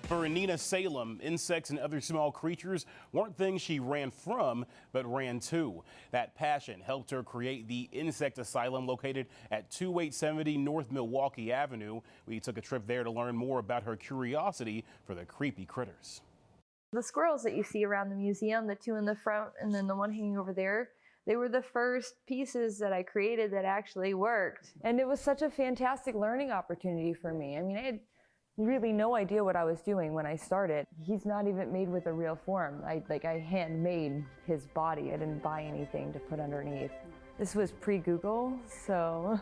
For Nina Salem, insects and other small creatures weren't things she ran from, but ran to. That passion helped her create the Insect Asylum located at 2870 North Milwaukee Avenue. We took a trip there to learn more about her curiosity for the creepy critters. The squirrels that you see around the museum, the two in the front and then the one hanging over there, they were the first pieces that I created that actually worked. And it was such a fantastic learning opportunity for me. I mean, I had really no idea what I was doing when I started. He's not even made with a real form. I handmade his body. I didn't buy anything to put underneath. This was pre-Google, so.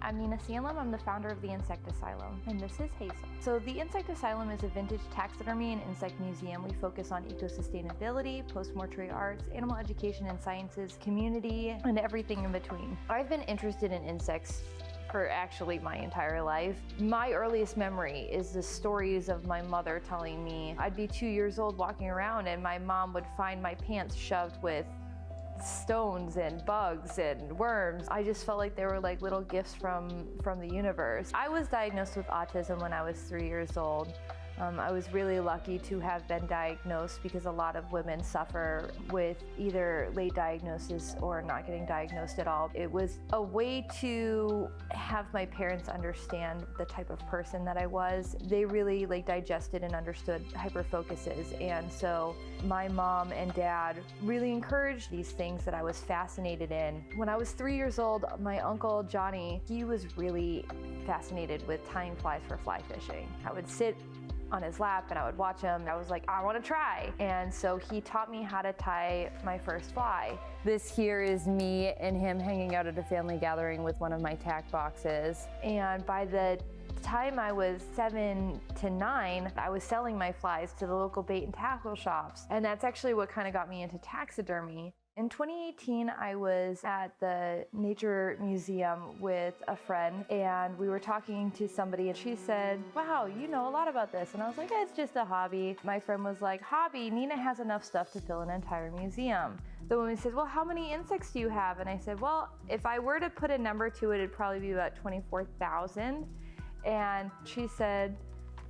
I'm Nina Salem. I'm the founder of the Insect Asylum, and this is Hazel. So the Insect Asylum is a vintage taxidermy and insect museum. We focus on eco-sustainability, post-mortuary arts, animal education and sciences, community, and everything in between. I've been interested in insects for actually my entire life. My earliest memory is the stories of my mother telling me I'd be 2 years old walking around and my mom would find my pants shoved with stones and bugs and worms. I just felt like they were like little gifts from the universe. I was diagnosed with autism when I was 3 years old. I was really lucky to have been diagnosed because a lot of women suffer with either late diagnosis or not getting diagnosed at all. It was a way to have my parents understand the type of person that I was. They really digested and understood hyperfocuses, and so my mom and dad really encouraged these things that I was fascinated in. When I was 3 years old, my uncle Johnny, he was really fascinated with tying flies for fly fishing. I would sit on his lap and I would watch him. I was like, I want to try. And so he taught me how to tie my first fly. This here is me and him hanging out at a family gathering with one of my tack boxes. And by the time I was 7 to 9, I was selling my flies to the local bait and tackle shops. And that's actually what kind of got me into taxidermy. In 2018, I was at the Nature Museum with a friend, and we were talking to somebody, and she said, wow, you know a lot about this. And I was like, it's just a hobby. My friend was like, hobby? Nina has enough stuff to fill an entire museum. The woman said, well, how many insects do you have? And I said, well, if I were to put a number to it, it'd probably be about 24,000. And she said,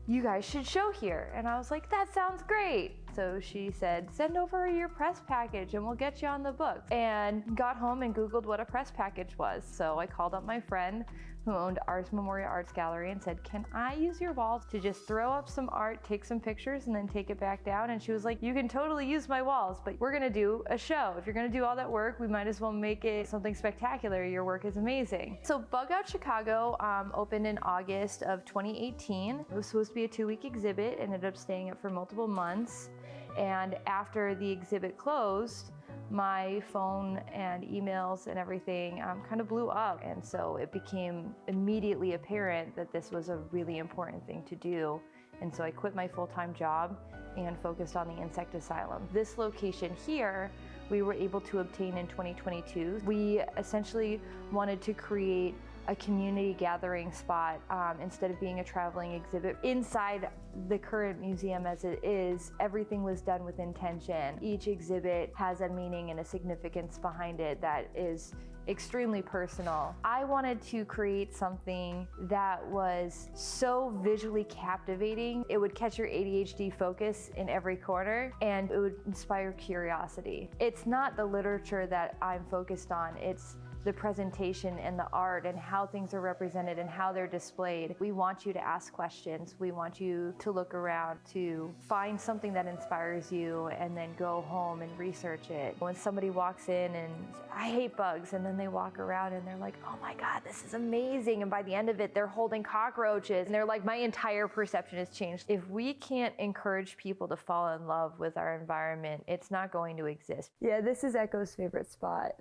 you guys should show here. And I was like, that sounds great. So she said, send over your press package and we'll get you on the book. And got home and Googled what a press package was. So I called up my friend who owned Ars Memorial Arts Gallery and said, can I use your walls to just throw up some art, take some pictures, and then take it back down? And she was like, you can totally use my walls, but we're gonna do a show. If you're gonna do all that work, we might as well make it something spectacular. Your work is amazing. So Bug Out Chicago opened in August of 2018. It was supposed to be a 2-week exhibit, ended up staying up for multiple months. And after the exhibit closed, my phone and emails and everything kind of blew up. And so it became immediately apparent that this was a really important thing to do. And so I quit my full-time job and focused on the Insect Asylum. This location here, we were able to obtain in 2022. We essentially wanted to create a community gathering spot instead of being a traveling exhibit. Inside the current museum as it is, everything was done with intention. Each exhibit has a meaning and a significance behind it that is extremely personal. I wanted to create something that was so visually captivating, it would catch your ADHD focus in every corner and it would inspire curiosity. It's not the literature that I'm focused on, it's the presentation and the art and how things are represented and how they're displayed. We want you to ask questions. We want you to look around, to find something that inspires you and then go home and research it. When somebody walks in and I hate bugs, and then they walk around and they're like, oh my God, this is amazing. And by the end of it, they're holding cockroaches and they're like, my entire perception has changed. If we can't encourage people to fall in love with our environment, it's not going to exist. Yeah, this is Echo's favorite spot.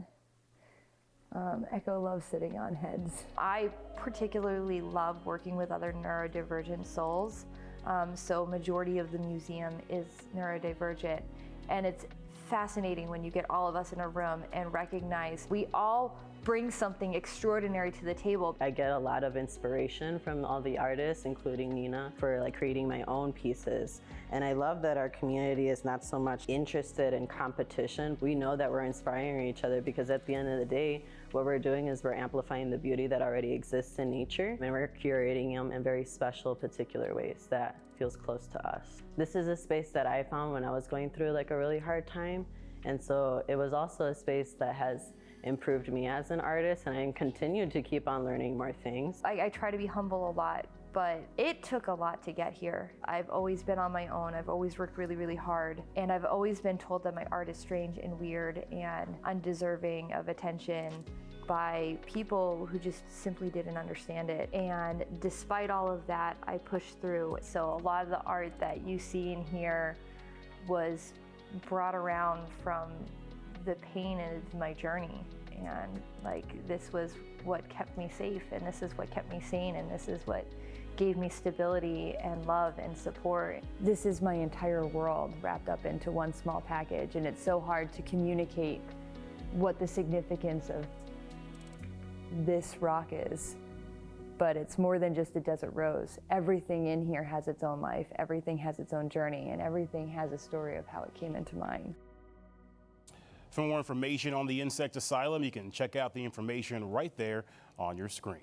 Echo loves sitting on heads. I particularly love working with other neurodivergent souls. So majority of the museum is neurodivergent, and it's fascinating when you get all of us in a room and recognize we all bring something extraordinary to the table. I get a lot of inspiration from all the artists, including Nina, for creating my own pieces. And I love that our community is not so much interested in competition. We know that we're inspiring each other because at the end of the day, what we're doing is we're amplifying the beauty that already exists in nature, and we're curating them in very special, particular ways that feels close to us. This is a space that I found when I was going through a really hard time. And so it was also a space that has improved me as an artist, and I continue to keep on learning more things. I try to be humble a lot, but it took a lot to get here. I've always been on my own. I've always worked really, really hard. And I've always been told that my art is strange and weird and undeserving of attention by people who just simply didn't understand it. And despite all of that, I pushed through. So a lot of the art that you see in here was brought around from the pain of my journey. And this was what kept me safe, and this is what kept me sane, and this is what gave me stability and love and support. This is my entire world wrapped up into one small package, and it's so hard to communicate what the significance of this rock is. But it's more than just a desert rose. Everything in here has its own life, everything has its own journey, and everything has a story of how it came into mine. For more information on the Insect Asylum, you can check out the information right there on your screen.